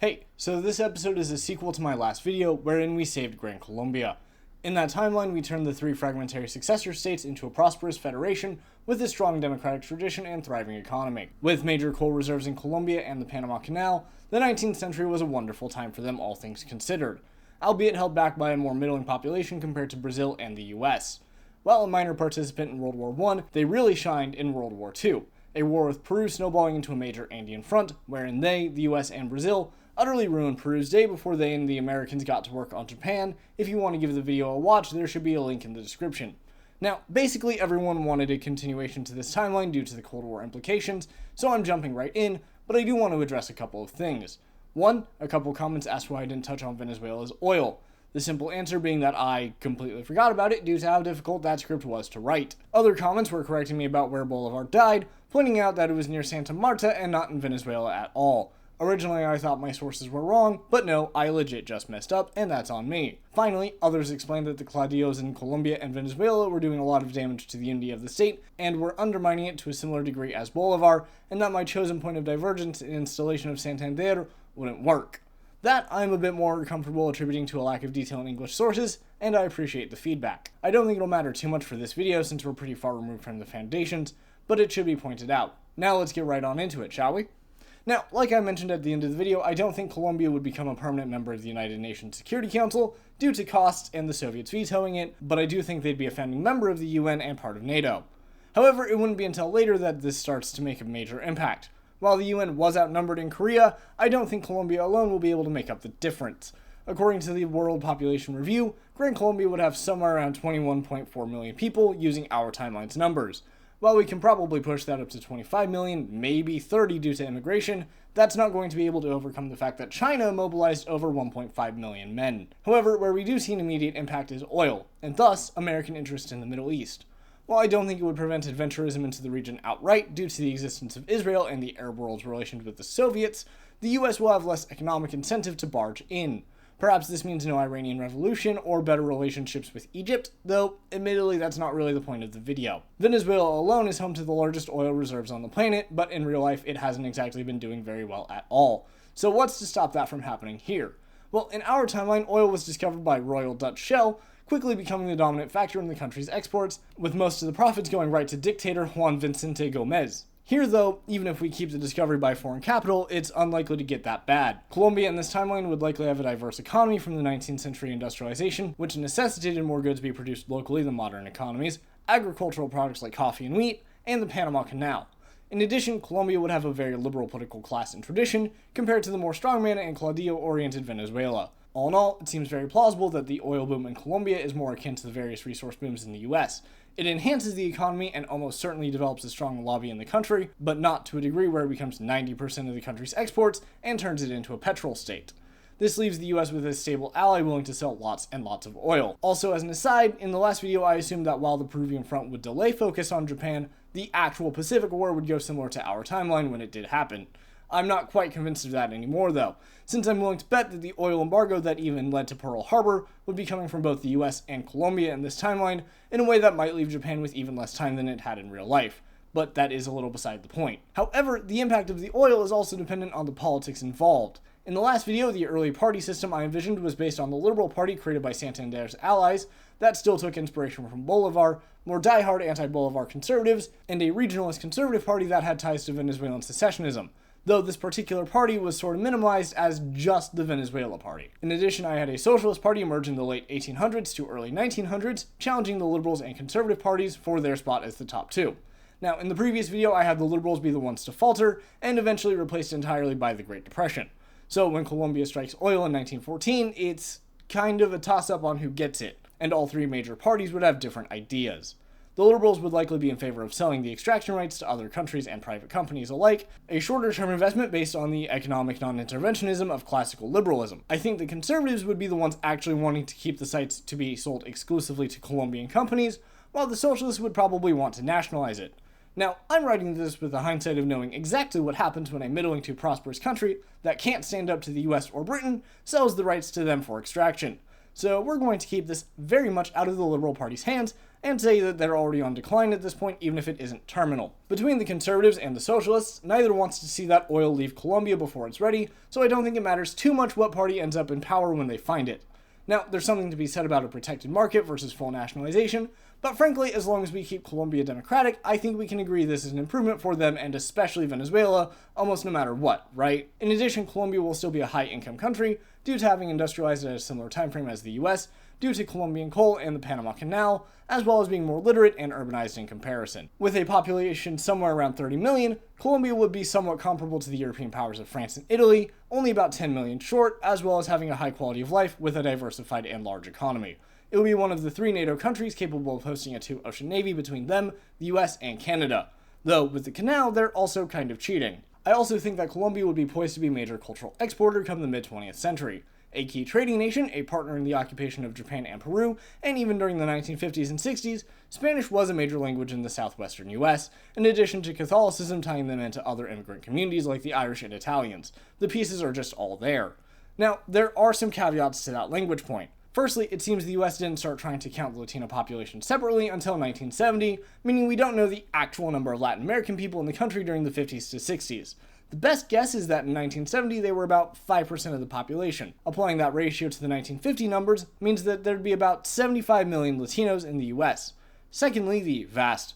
Hey, so this episode is a sequel to my last video wherein we saved Gran Colombia. In that timeline, we turned the three fragmentary successor states into a prosperous federation with a strong democratic tradition and thriving economy. With major coal reserves in Colombia and the Panama Canal, the 19th century was a wonderful time for them, all things considered, albeit held back by a more middling population compared to Brazil and the US. While a minor participant in World War I, they really shined in World War II, a war with Peru snowballing into a major Andean front, wherein they, the US and Brazil, utterly ruined Peru's day before they and the Americans got to work on Japan. If you want to give the video a watch, there should be a link in the description. Now, basically everyone wanted a continuation to this timeline due to the Cold War implications, so I'm jumping right in, but I do want to address a couple of things. One, a couple comments asked why I didn't touch on Venezuela's oil. The simple answer being that I completely forgot about it due to how difficult that script was to write. Other comments were correcting me about where Bolivar died, pointing out that it was near Santa Marta and not in Venezuela at all. Originally, I thought my sources were wrong, but no, I legit just messed up, and that's on me. Finally, others explained that the Claudios in Colombia and Venezuela were doing a lot of damage to the unity of the state, and were undermining it to a similar degree as Bolivar, and that my chosen point of divergence in installation of Santander wouldn't work. That I'm a bit more comfortable attributing to a lack of detail in English sources, and I appreciate the feedback. I don't think it'll matter too much for this video since we're pretty far removed from the foundations, but it should be pointed out. Now let's get right on into it, shall we? Now, like I mentioned at the end of the video, I don't think Colombia would become a permanent member of the United Nations Security Council due to costs and the Soviets vetoing it, but I do think they'd be a founding member of the UN and part of NATO. However, it wouldn't be until later that this starts to make a major impact. While the UN was outnumbered in Korea, I don't think Colombia alone will be able to make up the difference. According to the World Population Review, Gran Colombia would have somewhere around 21.4 million people using our timeline's numbers. While we can probably push that up to 25 million, maybe 30 due to immigration, that's not going to be able to overcome the fact that China mobilized over 1.5 million men. However, where we do see an immediate impact is oil, and thus American interest in the Middle East. While I don't think it would prevent adventurism into the region outright due to the existence of Israel and the Arab world's relations with the Soviets, the US will have less economic incentive to barge in. Perhaps this means no Iranian Revolution or better relationships with Egypt, though admittedly that's not really the point of the video. Venezuela alone is home to the largest oil reserves on the planet, but in real life it hasn't exactly been doing very well at all. So what's to stop that from happening here? Well, in our timeline, oil was discovered by Royal Dutch Shell, quickly becoming the dominant factor in the country's exports, with most of the profits going right to dictator Juan Vicente Gomez. Here, though, even if we keep the discovery by foreign capital, it's unlikely to get that bad. Colombia in this timeline would likely have a diverse economy from the 19th century industrialization, which necessitated more goods be produced locally than modern economies, agricultural products like coffee and wheat, and the Panama Canal. In addition, Colombia would have a very liberal political class and tradition, compared to the more strongman and Claudio-oriented Venezuela. All in all, it seems very plausible that the oil boom in Colombia is more akin to the various resource booms in the US. It enhances the economy and almost certainly develops a strong lobby in the country, but not to a degree where it becomes 90% of the country's exports and turns it into a petrol state. This leaves the US with a stable ally willing to sell lots and lots of oil. Also, as an aside, in the last video I assumed that while the Peruvian front would delay focus on Japan, the actual Pacific War would go similar to our timeline when it did happen. I'm not quite convinced of that anymore though, since I'm willing to bet that the oil embargo that even led to Pearl Harbor would be coming from both the US and Colombia in this timeline in a way that might leave Japan with even less time than it had in real life. But that is a little beside the point. However, the impact of the oil is also dependent on the politics involved. In the last video, the early party system I envisioned was based on the Liberal Party created by Santander's allies that still took inspiration from Bolivar, more diehard anti-Bolivar conservatives, and a regionalist conservative party that had ties to Venezuelan secessionism, though this particular party was sort of minimalized as just the Venezuela party. In addition, I had a socialist party emerge in the late 1800s to early 1900s, challenging the liberals and conservative parties for their spot as the top two. Now, in the previous video, I had the liberals be the ones to falter, and eventually replaced entirely by the Great Depression. So when Colombia strikes oil in 1914, it's kind of a toss-up on who gets it, and all three major parties would have different ideas. The liberals would likely be in favor of selling the extraction rights to other countries and private companies alike, a shorter-term investment based on the economic non-interventionism of classical liberalism. I think the conservatives would be the ones actually wanting to keep the sites to be sold exclusively to Colombian companies, while the socialists would probably want to nationalize it. Now, I'm writing this with the hindsight of knowing exactly what happens when a middling to prosperous country that can't stand up to the US or Britain sells the rights to them for extraction. So we're going to keep this very much out of the Liberal Party's hands, and say that they're already on decline at this point, even if it isn't terminal. Between the conservatives and the socialists, neither wants to see that oil leave Colombia before it's ready, so I don't think it matters too much what party ends up in power when they find it. Now, there's something to be said about a protected market versus full nationalization, but frankly, as long as we keep Colombia democratic, I think we can agree this is an improvement for them and especially Venezuela, almost no matter what, right? In addition, Colombia will still be a high-income country due to having industrialized at a similar time frame as the US, due to Colombian coal and the Panama Canal, as well as being more literate and urbanized in comparison. With a population somewhere around 30 million, Colombia would be somewhat comparable to the European powers of France and Italy, only about 10 million short, as well as having a high quality of life with a diversified and large economy. It would be one of the 3 NATO countries capable of hosting a 2-ocean navy between them, the US, and Canada. Though, with the canal, they're also kind of cheating. I also think that Colombia would be poised to be a major cultural exporter come the mid-20th century. A key trading nation, a partner in the occupation of Japan and Peru, and even during the 1950s and 60s, Spanish was a major language in the southwestern US, in addition to Catholicism tying them into other immigrant communities like the Irish and Italians. The pieces are just all there. Now, there are some caveats to that language point. Firstly, it seems the US didn't start trying to count the Latino population separately until 1970, meaning we don't know the actual number of Latin American people in the country during the 50s to 60s. The best guess is that in 1970 they were about 5% of the population. Applying that ratio to the 1950 numbers means that there'd be about 75 million Latinos in the US. Secondly, the vast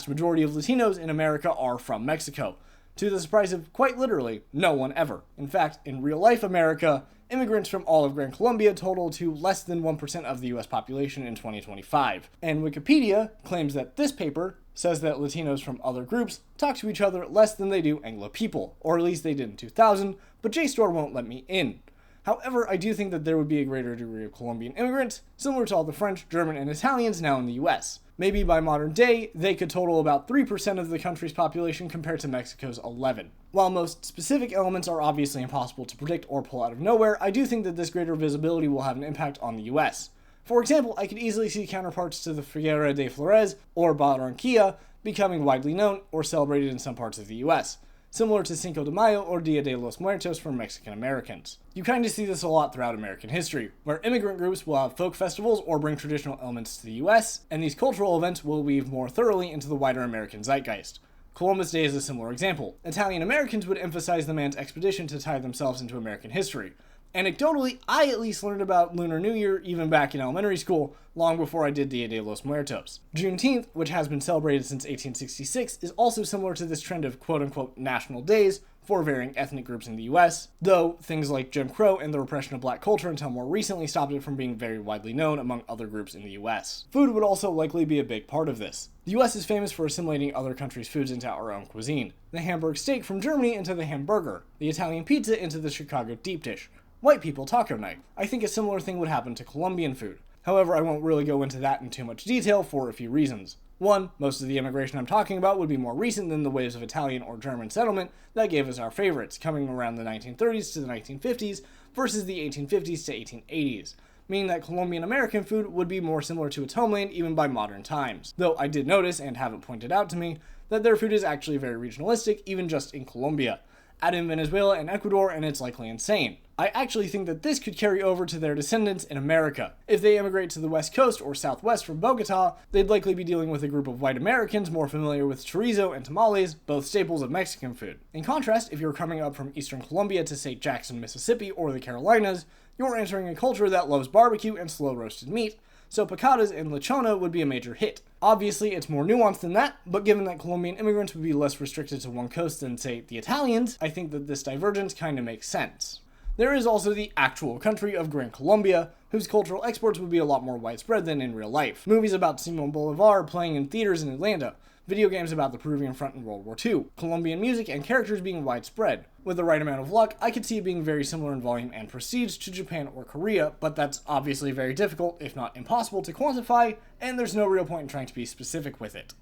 majority of Latinos in America are from Mexico, to the surprise of quite literally no one ever. In fact, in real life America, immigrants from all of Gran Colombia total to less than 1% of the US population in 2025. And Wikipedia claims that this paper says that Latinos from other groups talk to each other less than they do Anglo people, or at least they did in 2000, but JSTOR won't let me in. However, I do think that there would be a greater degree of Colombian immigrants, similar to all the French, German, and Italians now in the US. Maybe by modern day, they could total about 3% of the country's population compared to Mexico's 11%. While most specific elements are obviously impossible to predict or pull out of nowhere, I do think that this greater visibility will have an impact on the US. For example, I could easily see counterparts to the Figuera de Flores or Barranquilla becoming widely known or celebrated in some parts of the US, similar to Cinco de Mayo or Dia de los Muertos for Mexican Americans. You kind of see this a lot throughout American history, where immigrant groups will have folk festivals or bring traditional elements to the US, and these cultural events will weave more thoroughly into the wider American zeitgeist. Columbus Day is a similar example. Italian Americans would emphasize the man's expedition to tie themselves into American history. Anecdotally, I at least learned about Lunar New Year even back in elementary school, long before I did Dia de los Muertos. Juneteenth, which has been celebrated since 1866, is also similar to this trend of quote-unquote national days for varying ethnic groups in the US, though things like Jim Crow and the repression of black culture until more recently stopped it from being very widely known among other groups in the US. Food would also likely be a big part of this. The US is famous for assimilating other countries' foods into our own cuisine. The Hamburg steak from Germany into the hamburger, the Italian pizza into the Chicago deep dish, white people taco night. I think a similar thing would happen to Colombian food. However, I won't really go into that in too much detail for a few reasons. One, most of the immigration I'm talking about would be more recent than the waves of Italian or German settlement that gave us our favorites, coming around the 1930s to the 1950s versus the 1850s to 1880s, meaning that Colombian American food would be more similar to its homeland even by modern times. Though I did notice, and have it pointed out to me, that their food is actually very regionalistic, even just in Colombia. Add in Venezuela and Ecuador, and it's likely insane. I actually think that this could carry over to their descendants in America. If they immigrate to the West Coast or Southwest from Bogota, they'd likely be dealing with a group of white Americans more familiar with chorizo and tamales, both staples of Mexican food. In contrast, if you're coming up from Eastern Colombia to, say, Jackson, Mississippi, or the Carolinas, you're entering a culture that loves barbecue and slow-roasted meat, so picadas and lechona would be a major hit. Obviously, it's more nuanced than that, but given that Colombian immigrants would be less restricted to one coast than, say, the Italians, I think that this divergence kind of makes sense. There is also the actual country of Gran Colombia, whose cultural exports would be a lot more widespread than in real life. Movies about Simon Bolivar playing in theaters in Atlanta, video games about the Peruvian front in World War II, Colombian music and characters being widespread. With the right amount of luck, I could see it being very similar in volume and prestige to Japan or Korea, but that's obviously very difficult, if not impossible, to quantify, and there's no real point in trying to be specific with it.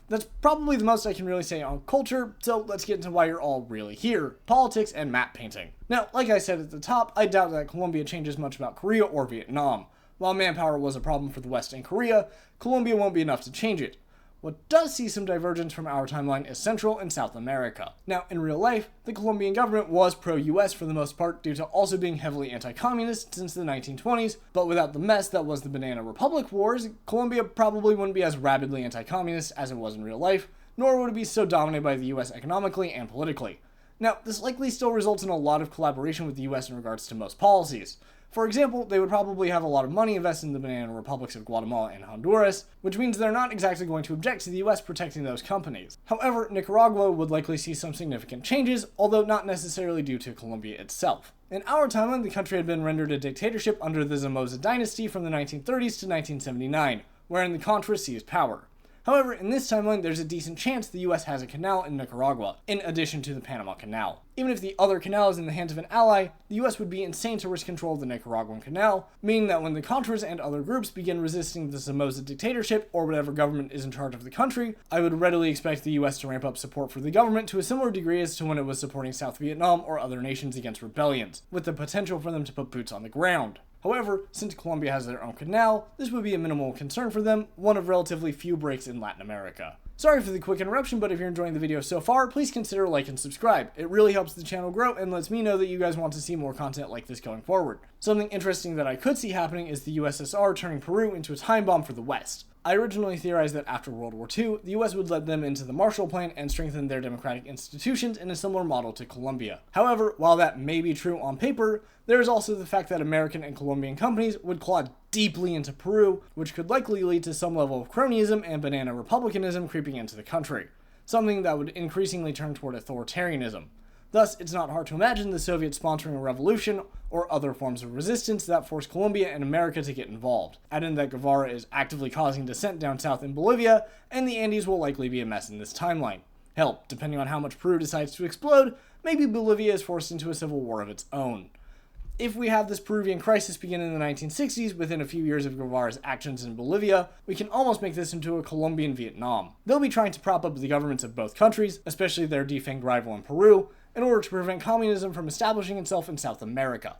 That's probably the most I can really say on culture, so let's get into why you're all really here: politics and map painting. Now, like I said at the top, I doubt that Colombia changes much about Korea or Vietnam. While manpower was a problem for the West and Korea, Colombia won't be enough to change it. What does see some divergence from our timeline is Central and South America. Now, in real life, the Colombian government was pro-US for the most part due to also being heavily anti-communist since the 1920s, but without the mess that was the Banana Republic Wars, Colombia probably wouldn't be as rabidly anti-communist as it was in real life, nor would it be so dominated by the US economically and politically. Now, this likely still results in a lot of collaboration with the US in regards to most policies. For example, they would probably have a lot of money invested in the banana republics of Guatemala and Honduras, which means they're not exactly going to object to the US protecting those companies. However, Nicaragua would likely see some significant changes, although not necessarily due to Colombia itself. In our timeline, the country had been rendered a dictatorship under the Somoza dynasty from the 1930s to 1979, wherein the Contras seized power. However, in this timeline, there's a decent chance the US has a canal in Nicaragua, in addition to the Panama Canal. Even if the other canal is in the hands of an ally, the US would be insane to risk control of the Nicaraguan canal, meaning that when the Contras and other groups begin resisting the Somoza dictatorship or whatever government is in charge of the country, I would readily expect the US to ramp up support for the government to a similar degree as to when it was supporting South Vietnam or other nations against rebellions, with the potential for them to put boots on the ground. However, since Colombia has their own canal, this would be a minimal concern for them, one of relatively few breaks in Latin America. Sorry for the quick interruption, but if you're enjoying the video so far, please consider like and subscribe. It really helps the channel grow and lets me know that you guys want to see more content like this going forward. Something interesting that I could see happening is the USSR turning Peru into a time bomb for the West. I originally theorized that after World War II, the US would let them into the Marshall Plan and strengthen their democratic institutions in a similar model to Colombia. However, while that may be true on paper, there is also the fact that American and Colombian companies would claw deeply into Peru, which could likely lead to some level of cronyism and banana republicanism creeping into the country, something that would increasingly turn toward authoritarianism. Thus, it's not hard to imagine the Soviets sponsoring a revolution or other forms of resistance that force Colombia and America to get involved. Add in that Guevara is actively causing dissent down south in Bolivia, and the Andes will likely be a mess in this timeline. Hell, depending on how much Peru decides to explode, maybe Bolivia is forced into a civil war of its own. If we have this Peruvian crisis begin in the 1960s within a few years of Guevara's actions in Bolivia, we can almost make this into a Colombian Vietnam. They'll be trying to prop up the governments of both countries, especially their defanged rival in Peru, in order to prevent communism from establishing itself in South America.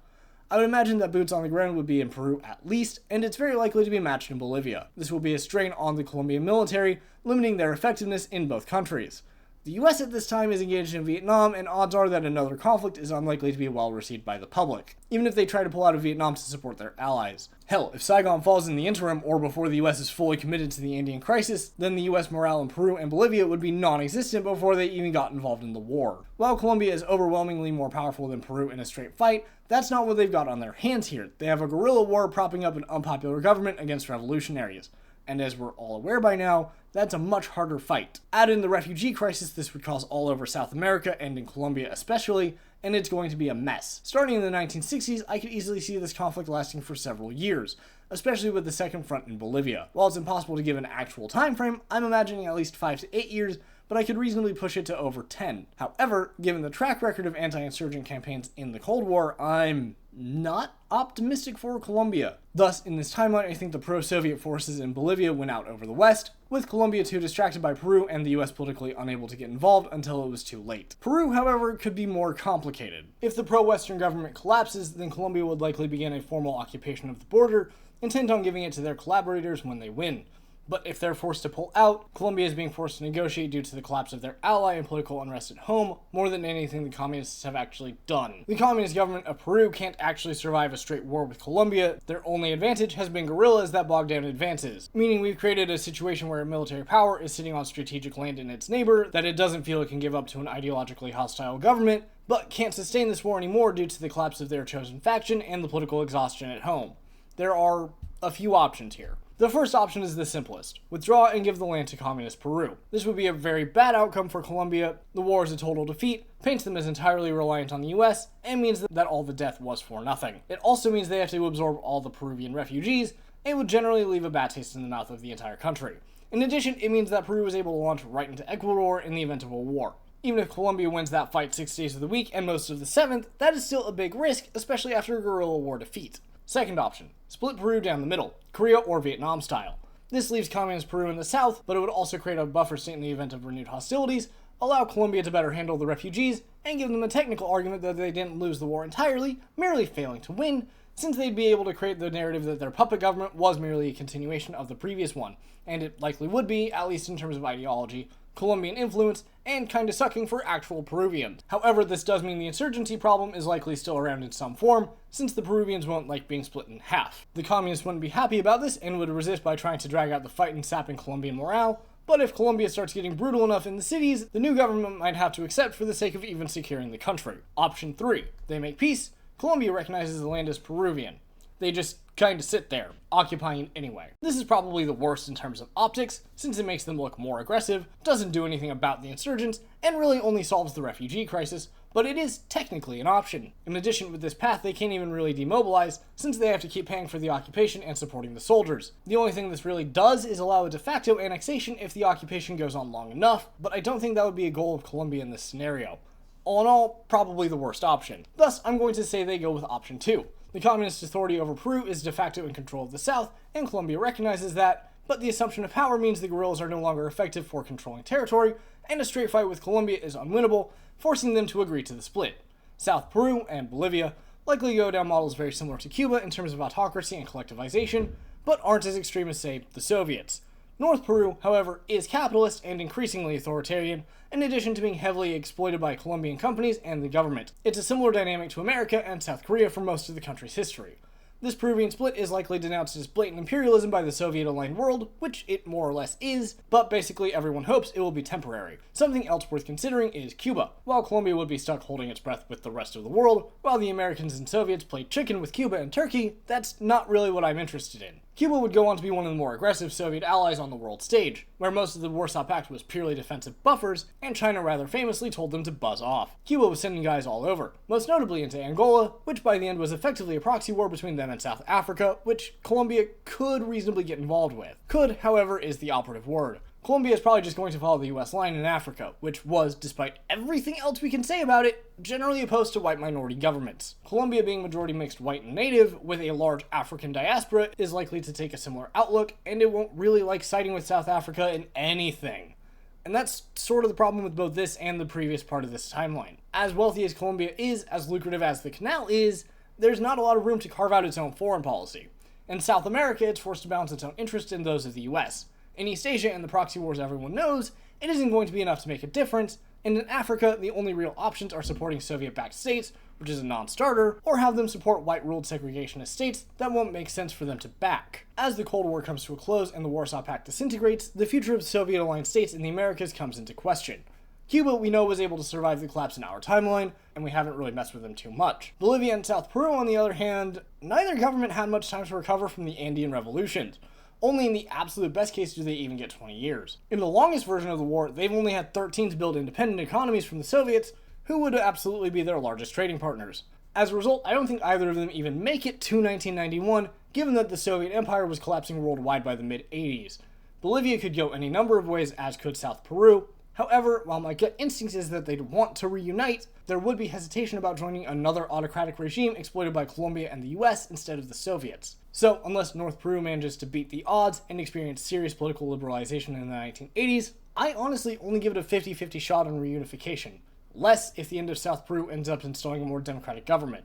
I would imagine that boots on the ground would be in Peru at least, and it's very likely to be matched in Bolivia. This will be a strain on the Colombian military, limiting their effectiveness in both countries. The US at this time is engaged in Vietnam, and odds are that another conflict is unlikely to be well received by the public, even if they try to pull out of Vietnam to support their allies. Hell, if Saigon falls in the interim or before the US is fully committed to the Andean Crisis, then the US morale in Peru and Bolivia would be non-existent before they even got involved in the war. While Colombia is overwhelmingly more powerful than Peru in a straight fight, that's not what they've got on their hands here. They have a guerrilla war propping up an unpopular government against revolutionaries. And as we're all aware by now, that's a much harder fight. Add in the refugee crisis this would cause all over South America and in Colombia especially, and it's going to be a mess. Starting in the 1960s, I could easily see this conflict lasting for several years, especially with the second front in Bolivia. While it's impossible to give an actual time frame, I'm imagining at least 5 to 8 years, but I could reasonably push it to over 10. However, given the track record of anti-insurgent campaigns in the Cold War, I'm not optimistic for Colombia. Thus, in this timeline, I think the pro-Soviet forces in Bolivia win out over the West, with Colombia too distracted by Peru and the US politically unable to get involved until it was too late. Peru, however, could be more complicated. If the pro-Western government collapses, then Colombia would likely begin a formal occupation of the border, intent on giving it to their collaborators when they win. But if they're forced to pull out, Colombia is being forced to negotiate due to the collapse of their ally and political unrest at home, more than anything the communists have actually done. The communist government of Peru can't actually survive a straight war with Colombia. Their only advantage has been guerrillas that bog down advances, meaning we've created a situation where a military power is sitting on strategic land in its neighbor that it doesn't feel it can give up to an ideologically hostile government, but can't sustain this war anymore due to the collapse of their chosen faction and the political exhaustion at home. There are a few options here. The first option is the simplest. Withdraw and give the land to communist Peru. This would be a very bad outcome for Colombia. The war is a total defeat, paints them as entirely reliant on the US, and means that all the death was for nothing. It also means they have to absorb all the Peruvian refugees, and would generally leave a bad taste in the mouth of the entire country. In addition, it means that Peru is able to launch right into Ecuador in the event of a war. Even if Colombia wins that fight 6 days of the week and most of the 7th, that is still a big risk, especially after a guerrilla war defeat. Second option, split Peru down the middle, Korea or Vietnam style. This leaves communist Peru in the south, but it would also create a buffer state in the event of renewed hostilities, allow Colombia to better handle the refugees, and give them a technical argument that they didn't lose the war entirely, merely failing to win, since they'd be able to create the narrative that their puppet government was merely a continuation of the previous one, and it likely would be, at least in terms of ideology, Colombian influence, and kinda sucking for actual Peruvians. However, this does mean the insurgency problem is likely still around in some form, since the Peruvians won't like being split in half. The communists wouldn't be happy about this and would resist by trying to drag out the fight and sapping Colombian morale, but if Colombia starts getting brutal enough in the cities, the new government might have to accept for the sake of even securing the country. Option 3. They make peace. Colombia recognizes the land as Peruvian. They just kind of sit there, occupying anyway. This is probably the worst in terms of optics, since it makes them look more aggressive, doesn't do anything about the insurgents, and really only solves the refugee crisis, but it is technically an option. In addition, with this path, they can't even really demobilize, since they have to keep paying for the occupation and supporting the soldiers. The only thing this really does is allow a de facto annexation if the occupation goes on long enough, but I don't think that would be a goal of Colombia in this scenario. All in all, probably the worst option. Thus, I'm going to say they go with option 2. The communist authority over Peru is de facto in control of the South, and Colombia recognizes that, but the assumption of power means the guerrillas are no longer effective for controlling territory, and a straight fight with Colombia is unwinnable, forcing them to agree to the split. South Peru and Bolivia likely go down models very similar to Cuba in terms of autocracy and collectivization, but aren't as extreme as, say, the Soviets. North Peru, however, is capitalist and increasingly authoritarian, in addition to being heavily exploited by Colombian companies and the government. It's a similar dynamic to America and South Korea for most of the country's history. This Peruvian split is likely denounced as blatant imperialism by the Soviet-aligned world, which it more or less is, but basically everyone hopes it will be temporary. Something else worth considering is Cuba. While Colombia would be stuck holding its breath with the rest of the world, while the Americans and Soviets played chicken with Cuba and Turkey, that's not really what I'm interested in. Cuba would go on to be one of the more aggressive Soviet allies on the world stage, where most of the Warsaw Pact was purely defensive buffers, and China rather famously told them to buzz off. Cuba was sending guys all over, most notably into Angola, which by the end was effectively a proxy war between them and South Africa, which Colombia could reasonably get involved with. Could, however, is the operative word. Colombia is probably just going to follow the US line in Africa, which was, despite everything else we can say about it, generally opposed to white minority governments. Colombia, being majority mixed white and native, with a large African diaspora, is likely to take a similar outlook, and it won't really like siding with South Africa in anything. And that's sort of the problem with both this and the previous part of this timeline. As wealthy as Colombia is, as lucrative as the canal is, there's not a lot of room to carve out its own foreign policy. In South America, it's forced to balance its own interests and those of the US. In East Asia and the proxy wars everyone knows, it isn't going to be enough to make a difference, and in Africa, the only real options are supporting Soviet-backed states, which is a non-starter, or have them support white-ruled segregationist states that won't make sense for them to back. As the Cold War comes to a close and the Warsaw Pact disintegrates, the future of Soviet-aligned states in the Americas comes into question. Cuba, we know, was able to survive the collapse in our timeline, and we haven't really messed with them too much. Bolivia and South Peru, on the other hand, neither government had much time to recover from the Andean revolutions. Only in the absolute best case do they even get 20 years. In the longest version of the war, they've only had 13 to build independent economies from the Soviets, who would absolutely be their largest trading partners. As a result, I don't think either of them even make it to 1991, given that the Soviet Empire was collapsing worldwide by the mid-80s. Bolivia could go any number of ways, as could South Peru. However, while my gut instinct is that they'd want to reunite, there would be hesitation about joining another autocratic regime exploited by Colombia and the US instead of the Soviets. So, unless North Peru manages to beat the odds and experience serious political liberalization in the 1980s, I honestly only give it a 50-50 shot on reunification. Less if the end of South Peru ends up installing a more democratic government.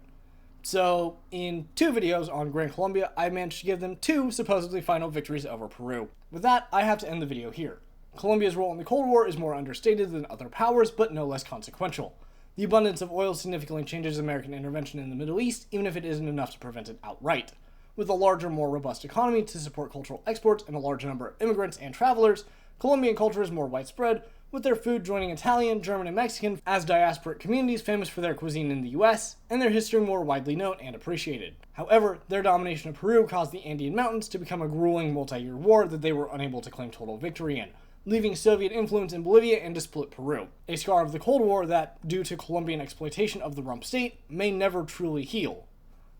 So, in 2 videos on Gran Colombia, I managed to give them 2 supposedly final victories over Peru. With that, I have to end the video here. Colombia's role in the Cold War is more understated than other powers, but no less consequential. The abundance of oil significantly changes American intervention in the Middle East, even if it isn't enough to prevent it outright. With a larger, more robust economy to support cultural exports and a large number of immigrants and travelers, Colombian culture is more widespread, with their food joining Italian, German, and Mexican as diasporic communities famous for their cuisine in the US, and their history more widely known and appreciated. However, their domination of Peru caused the Andean Mountains to become a grueling multi-year war that they were unable to claim total victory in, leaving Soviet influence in Bolivia and to split Peru, a scar of the Cold War that, due to Colombian exploitation of the rump state, may never truly heal.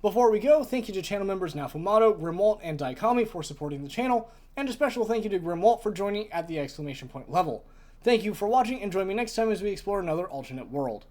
Before we go, thank you to channel members Nafumato, Grimwalt, and Daikami for supporting the channel, and a special thank you to Grimwalt for joining at the exclamation point level. Thank you for watching, and join me next time as we explore another alternate world.